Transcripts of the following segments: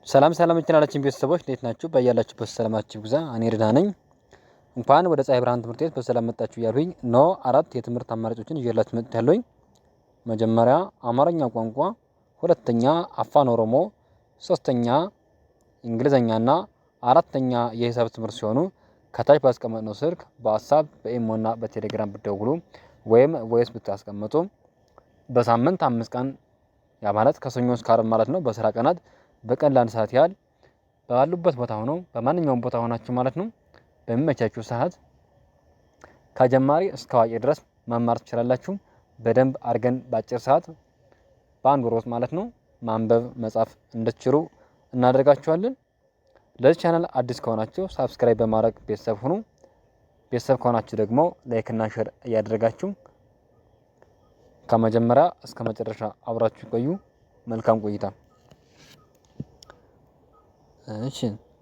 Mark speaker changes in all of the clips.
Speaker 1: ሰላም የቻናላችን ቤተሰቦች እንዴት ናችሁ? በያላችሁበት ሰላማችሁ ይብዛ። እኔ ደህና ነኝ። እንኳን ወደ ፀሐይ ብርሃን ትምህርት ቤት በሰላም መጣችሁ እያልኩኝ ኖ 4 የትምህርት አማራጮችን ይዤላችሁ መጥቻለሁኝ። መጀመሪያ አማርኛ ቋንቋ፣ ሁለተኛ አፋን ኦሮሞ፣ ሶስተኛ እንግሊዘኛና አራተኛ የሂሳብ ትምህርት ሲሆኑ ከታች ባስቀመጥነው ስልክ በዋትስአፕ በኢሞና በቴሌግራም ብትደውሉ ወይም ቮይስ ብታስቀምጡ በሳምንት 5 ቀን ያ ማለት ከሰኞ እስከ ዓርብ ማለት ነው በስራ ቀናት በቀን ለአንድ ሰዓት ያህል ባሉበት ቦታ ሆነው በማንኛውም ቦታ ሆናችሁ ማለት ነው በሚመቻችሁ ሰዓት ከጀማሪ እስከ አዋቂ ድረስ መማር ትችላላችሁ። በደንብ አድርገን በአጭር ሰዓት በአንድ ወር ውስጥ ማለት ነው ማንበብ መጻፍ እንድትችሉ እናደርጋችኋለን። ለዚህ ቻናል አዲስ ከሆናችሁ ሳብስክራይብ በማድረግ ቤተሰብ ሁኑ። ቤተሰብ ከሆናችሁ ደግሞ ላይክ እና ሼር እያደረጋችሁ ከመጀመሪያ እስከ መጨረሻ አብራችሁ ቆዩ። መልካም ቆይታ። እሺ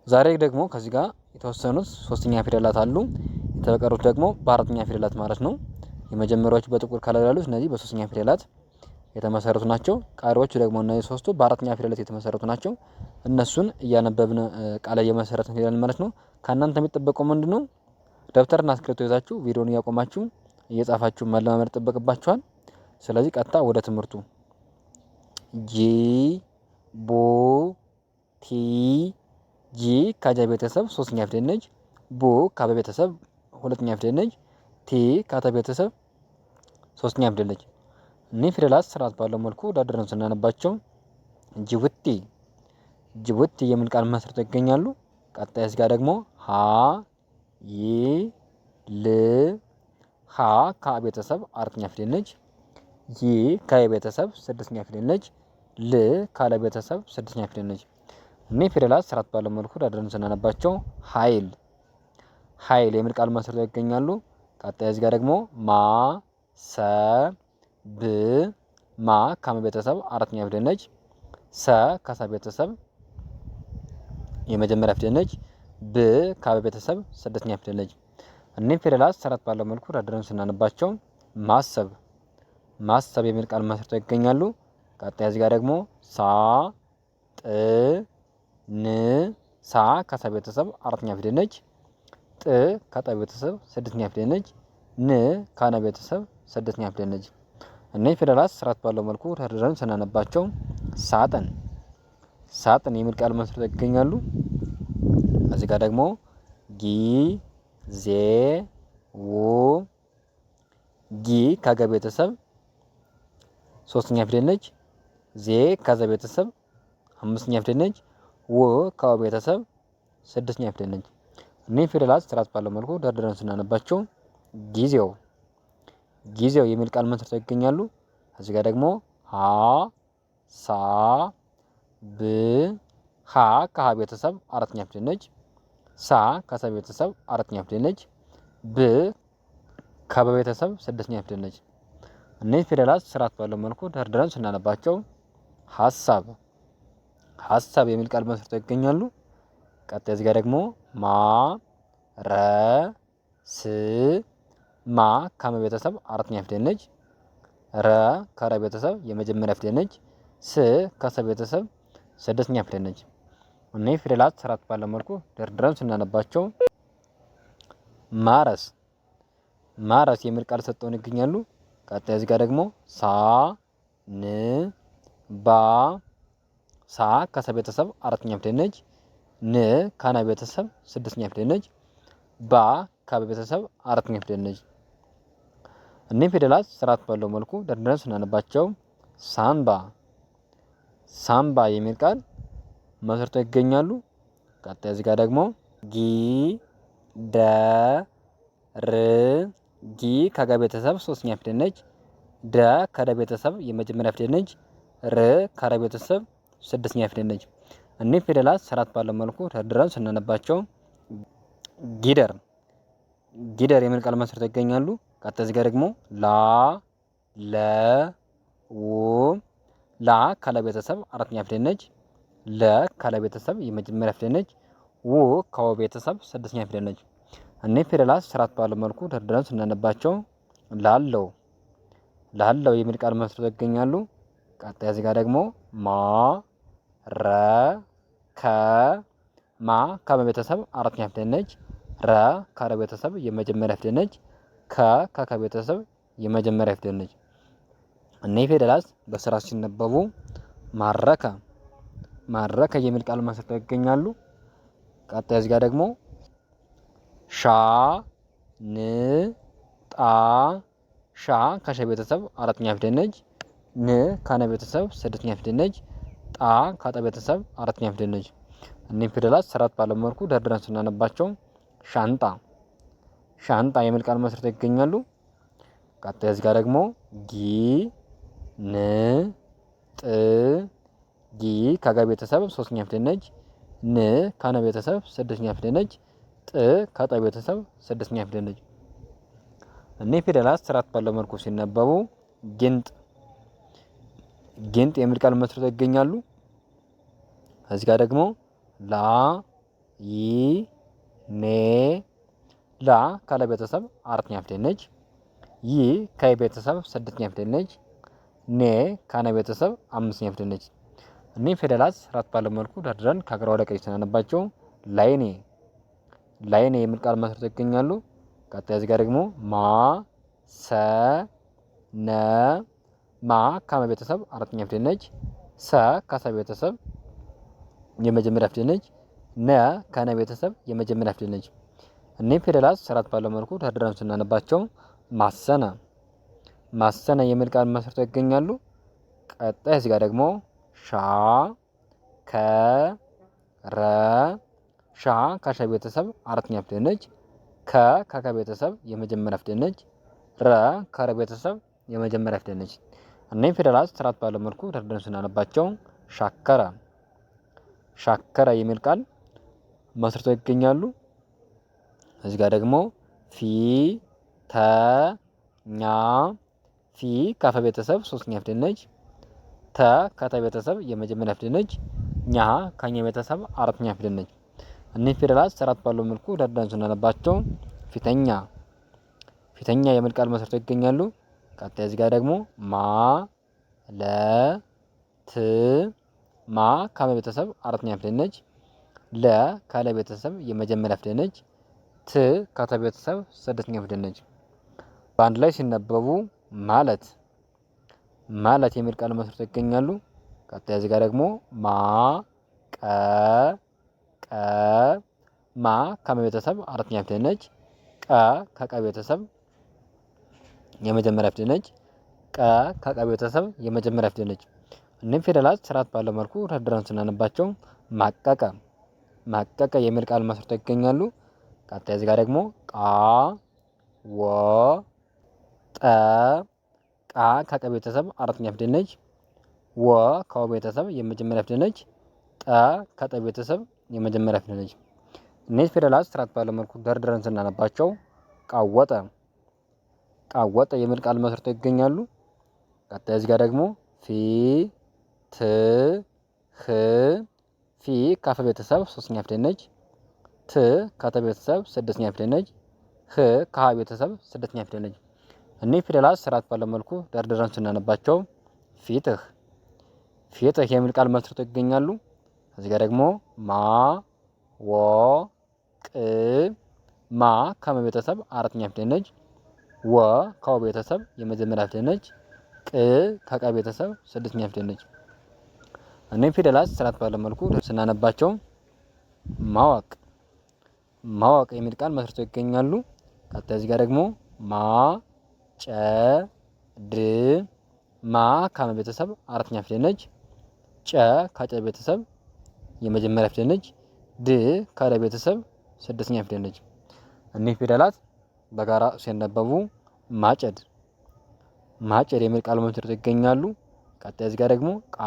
Speaker 1: ዛሬ ደግሞ ከዚህ ጋር የተወሰኑት ሶስተኛ ፊደላት አሉ። የተቀሩት ደግሞ በአራተኛ ፊደላት ማለት ነው። የመጀመሪያዎቹ በጥቁር ከለር ያሉት እነዚህ በሶስተኛ ፊደላት የተመሰረቱ ናቸው። ቀሪዎቹ ደግሞ እነዚህ ሶስቱ በአራተኛ ፊደላት የተመሰረቱ ናቸው። እነሱን እያነበብን ቃል እየመሰረትን እንሄዳለን ማለት ነው። ከእናንተ የሚጠበቀው ምንድነው? ደብተርና እስክሪብቶ ይዛችሁ ቪዲዮውን እያቆማችሁ እየጻፋችሁ መለማመድ ይጠበቅባችኋል። ስለዚህ ቀጥታ ወደ ትምህርቱ ጂ ቦ ቲ ጂ ከጀ ቤተሰብ ሶስተኛ ፊደል ነች። ቡ ከበ ቤተሰብ ሁለተኛ ፊደል ነች። ቲ ከተ ቤተሰብ ሶስተኛ ፊደል ነች። እኒህ ፊደላት ስርዓት ባለው መልኩ ዳድረን ስናነባቸው ጅቡቲ ጅቡቲ የሚል ቃል መስርተው ይገኛሉ። ቀጣይ እዚህ ጋር ደግሞ ሀ ይ ል ሀ ከ ቤተሰብ አራተኛ ፊደል ነች። ይ ከ ቤተሰብ ስድስተኛ ፊደል ነች። ል ካለ ቤተሰብ ስድስተኛ ፊደል ነች። እኒህ ፊደላት ስርዓት ባለው መልኩ ዳድረን ስናነባቸው ኃይል ኃይል የሚል ቃል መስርተው ይገኛሉ። ቀጣይ እዚህ ጋር ደግሞ ማ ሰ ብ ማ ከመ ቤተሰብ አራተኛ ፊደል ነች። ሰ ከሰ ቤተሰብ የመጀመሪያ ፊደል ነች። ብ ከበ ቤተሰብ ስድስተኛ ፊደል ነች። እኒህ ፊደላት ስርዓት ባለው መልኩ ዳድረን ስናነባቸው ማሰብ ማሰብ የሚል ቃል መስርተው ይገኛሉ። ቀጣይ እዚህ ጋር ደግሞ ሳ ጥ ን ሳ ከሰ ቤተሰብ አራተኛ ፊደል ነች። ጥ ከጠ ቤተሰብ ስድስተኛ ፊደል ነች። ን ከነ ቤተሰብ ስድስተኛ ፊደል ነች። እነዚህ ፊደላት ስርዓት ባለው መልኩ ተደርድረን ስናነባቸው ሳጥን ሳጥን የሚል ቃል መስርተው ይገኛሉ። እዚህ ጋር ደግሞ ጊ ዜ ው ጊ ከገ ቤተሰብ ሶስተኛ ፊደል ነች። ዜ ከዘ ቤተሰብ አምስተኛ ፊደል ነች። ው ከወ ቤተሰብ ስድስተኛ ፊደል ነች። እኒህ ፊደላት ስርዓት ባለው መልኩ ደርድረን ስናነባቸው ጊዜው ጊዜው የሚል ቃል መስርተው ይገኛሉ። እዚህ ጋር ደግሞ ሀ ሳ ብ ሀ ከሀ ቤተሰብ አራተኛ ፊደል ነች። ሳ ከሰ ቤተሰብ አራተኛ ፊደል ነች። ብ ከበ ቤተሰብ ስድስተኛ ፊደል ነች። እነዚህ ፊደላት ስርዓት ባለው መልኩ ደርድረን ስናነባቸው ሀሳብ ሀሳብ የሚል ቃል መስርተው ይገኛሉ። ቀጣይ እዚህ ጋር ደግሞ ማ ረ ስ ማ ከመ ቤተሰብ አራተኛ ፊደል ነች። ረ ከረ ቤተሰብ የመጀመሪያ ፊደል ነች። ስ ከሰ ቤተሰብ ስድስተኛ ፊደል ነች። እነዚህ ፊደላት ስርዓት ባለው መልኩ ደርድረን ስናነባቸው ማረስ ማረስ የሚል ቃል ሰጠውን ይገኛሉ። ቀጣይ እዚህ ጋር ደግሞ ሳ ን ባ ሳ ከሰ ቤተሰብ አራተኛ ፊደል ነች። ን ከነ ቤተሰብ ስድስተኛ ፊደል ነች። ባ ከበ ቤተሰብ አራተኛ ፊደል ነች። እኒህ ፊደላት ስርዓት ባለው መልኩ ደርድረን ስናነባቸው ሳምባ ሳምባ የሚል ቃል መስርተው ይገኛሉ። ቀጣይ እዚህ ጋር ደግሞ ጊ ደ ር ጊ ከገ ቤተሰብ ሶስተኛ ፊደል ነች። ደ ከደ ቤተሰብ የመጀመሪያ ፊደል ነች። ር ከረ ቤተሰብ ስድስተኛ ፊደል ነች። እኒህ ፊደላት ስርዓት ባለው መልኩ ደርድረን ስናነባቸው ጊደር ጊደር የሚል ቃል መስርተው ይገኛሉ። ቀጣይ እዚህ ጋር ደግሞ ላ ለ ው ላ ከለ ቤተሰብ አራተኛ ፊደል ነች። ለ ከለ ቤተሰብ የመጀመሪያ ፊደል ነች። ው ከወ ቤተሰብ ስድስተኛ ፊደል ነች። እኒህ ፊደላት ስርዓት ባለው መልኩ ደርድረን ስናነባቸው ላለው ላለው የሚል ቃል መስርተው ይገኛሉ። ቀጣይ እዚህ ጋር ደግሞ ማ ረ ከ ማ ከቤተሰብ አራተኛ ፊደል ነች። ረ ከረ ቤተሰብ የመጀመሪያ ፊደል ነች። ከከ ቤተሰብ የመጀመሪያ ፊደል ነች። እነዚህ ፊደላት በስራ ሲነበቡ ማረከ ማረከ የሚል ቃል መስርተው ይገኛሉ። ቀጣይ እዚህ ጋር ደግሞ ሻ ን ጣ ሻ ከሸ ቤተሰብ አራተኛ ፊደል ነች። ን ከነ ቤተሰብ ስድስተኛ ፊደል ነች። ጣ ከጠ ቤተሰብ አራተኛ ፊደል ነች። እኒህ ፊደላት ስርዓት ባለው መልኩ ደርድረን ስናነባቸው ሻንጣ ሻንጣ የሚል ቃል መስርተው ይገኛሉ። ቀጣይ እዚህ ጋር ደግሞ ጊ ን ጥ ጊ ከገ ቤተሰብ ሶስተኛ ፊደል ነች። ን ከነ ቤተሰብ ስድስተኛ ፊደል ነች። ጥ ከጠ ቤተሰብ ስድስተኛ ፊደል ነች። እኒህ ፊደላት ስርዓት ባለው መልኩ ሲነበቡ ጊንጥ ጊንጥ የሚል ቃል መስርተው ይገኛሉ። እዚህ ጋር ደግሞ ላ ይ ኔ ላ ካለ ቤተሰብ አራተኛ ፊደል ነች። ይ ከይ ቤተሰብ ስድስተኛ ፊደል ነች። ኔ ካነ ቤተሰብ አምስተኛ ፊደል ነች። እኒህ ፊደላት ስርዓት ባለው መልኩ ደርድረን ከግራ ወደ ቀኝ ስናነባቸው ላይኔ ላይኔ የሚል ቃል መስርተው ይገኛሉ። ቀጣይ እዚህ ጋር ደግሞ ማ ሰ ነ ማ ከመ ቤተሰብ አራተኛ ፊደል ነች። ሰ ከሰ ቤተሰብ የመጀመሪያ ፊደል ነች። ነ ከነ ቤተሰብ የመጀመሪያ ፊደል ነች። እኒህ ፊደላት ስርዓት ባለው መልኩ ደርድረን ስናነባቸው ማሰነ ማሰነ የሚል ቃል መስርተው ይገኛሉ። ቀጣይ እዚህ ጋር ደግሞ ሻ ከ ረ ሻ ከሸ ቤተሰብ አራተኛ ፊደል ነች። ከ ከከ ቤተሰብ የመጀመሪያ ፊደል ነች። ረ ከረ ቤተሰብ የመጀመሪያ ፊደል ነች። እነዚህ ፊደላት ስርዓት ባለው መልኩ ደርድረን ስናነባቸው ሻከረ ሻከረ የሚል ቃል መስርተው ይገኛሉ። እዚህ ጋር ደግሞ ፊ ተ ኛ ፊ ከፈ ቤተሰብ ሶስተኛ ፊደል ነች። ተ ከተ ቤተሰብ የመጀመሪያ ፊደል ነች። ኛ ከኘ ቤተሰብ አራተኛ ፊደል ነች። እኒህ ፊደላት ስርዓት ባለው መልኩ ደርድረን ስናነባቸው ፊተኛ ፊተኛ የሚል ቃል መስርተው ይገኛሉ። ቀጣይ እዚህ ጋር ደግሞ ማ ለ ት ማ ከመ ቤተሰብ አራተኛ ፊደል ነች። ለ ከለ ቤተሰብ የመጀመሪያ ፊደል ነች። ት ከተ ቤተሰብ ስድስተኛ ፊደል ነች። በአንድ ላይ ሲነበቡ ማለት ማለት የሚል ቃል መስርተው ይገኛሉ። ቀጣይ እዚህ ጋር ደግሞ ማ ቀ ቀ ማ ከመ ቤተሰብ አራተኛ ፊደል ነች። ቀ ከቀ ቤተሰብ የመጀመሪያ ፊደል ነች። ቀ ከቀ ቤተሰብ የመጀመሪያ ፊደል ነች። እኒህም ፊደላት ስርዓት ባለው መልኩ ደርድረን ስናነባቸው ማቀቀ ማቀቀ የሚል ቃል መስርተው ይገኛሉ። ቀጣይ እዚህ ጋር ደግሞ ቃ ወ ጠ ቃ ከቀ ቤተሰብ አራተኛ ፊደል ነች። ወ ከወ ቤተሰብ የመጀመሪያ ፊደል ነች። ጠ ከጠ ቤተሰብ የመጀመሪያ ፊደል ነች። እነዚህ ፊደላት ስርዓት ባለው መልኩ ደርድረን ስናነባቸው ቃወጠ ቃወጠ የሚል ቃል መስርተው ይገኛሉ። ቀጣይ እዚህ ጋር ደግሞ ፊ ት ህ ፊ ከፈ ቤተሰብ ሶስተኛ ፊደል ነች። ት ከተ ቤተሰብ ስድስተኛ ፊደል ነች። ህ ከሀ ቤተሰብ ስድስተኛ ፊደል ነች። እኒህ ፊደላት ስርዓት ባለው መልኩ ደርድረን ስናነባቸው ፊትህ ፊትህ የሚል ቃል መስርተው ይገኛሉ። እዚህ ጋር ደግሞ ማ ወ ቅ ማ ከመ ቤተሰብ አራተኛ ፊደል ነች። ወ ከወ ቤተሰብ የመጀመሪያ ፊደል ነች። ቅ ከቀ ቤተሰብ ስድስተኛ ፊደል ነች። እነዚህ ፊደላት ስርዓት ባለው መልኩ ስናነባቸው ማወቅ ማወቅ የሚል ቃል መስርተው ይገኛሉ። ቀጣይ እዚህ ጋር ደግሞ ማ ጨ ድ ማ ከመ ቤተሰብ አራተኛ ፊደል ነች። ጨ ከጨ ቤተሰብ የመጀመሪያ ፊደል ነች። ድ ከደ ቤተሰብ ስድስተኛ ፊደል ነች። እኒህ ፊደላት በጋራ ሲነበቡ ማጨድ ማጨድ የሚል ቃል መስርተው ይገኛሉ። ቀጣይ እዚህ ጋር ደግሞ ቃ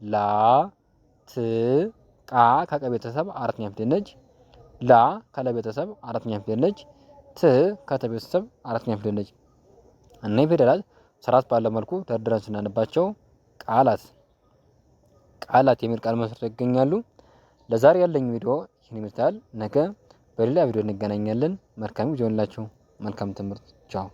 Speaker 1: ላ ት ቃ ከቀ ቤተሰብ አራተኛ ፊደል ነች። ላ ከለ ቤተሰብ አራተኛ ፊደል ነች። ት ከተ ቤተሰብ አራተኛ ፊደል ነች። እነዚህ ፊደላት ስርዓት ባለው መልኩ ደርድረን ስናነባቸው ቃላት ቃላት የሚል ቃል መስርተው ይገኛሉ። ለዛሬ ያለኝ ቪዲዮ ይህን ይመስላል። ነገ በሌላ ቪዲዮ እንገናኛለን። መልካም ጊዜ ይሁንላችሁ። መልካም ትምህርት። ቻው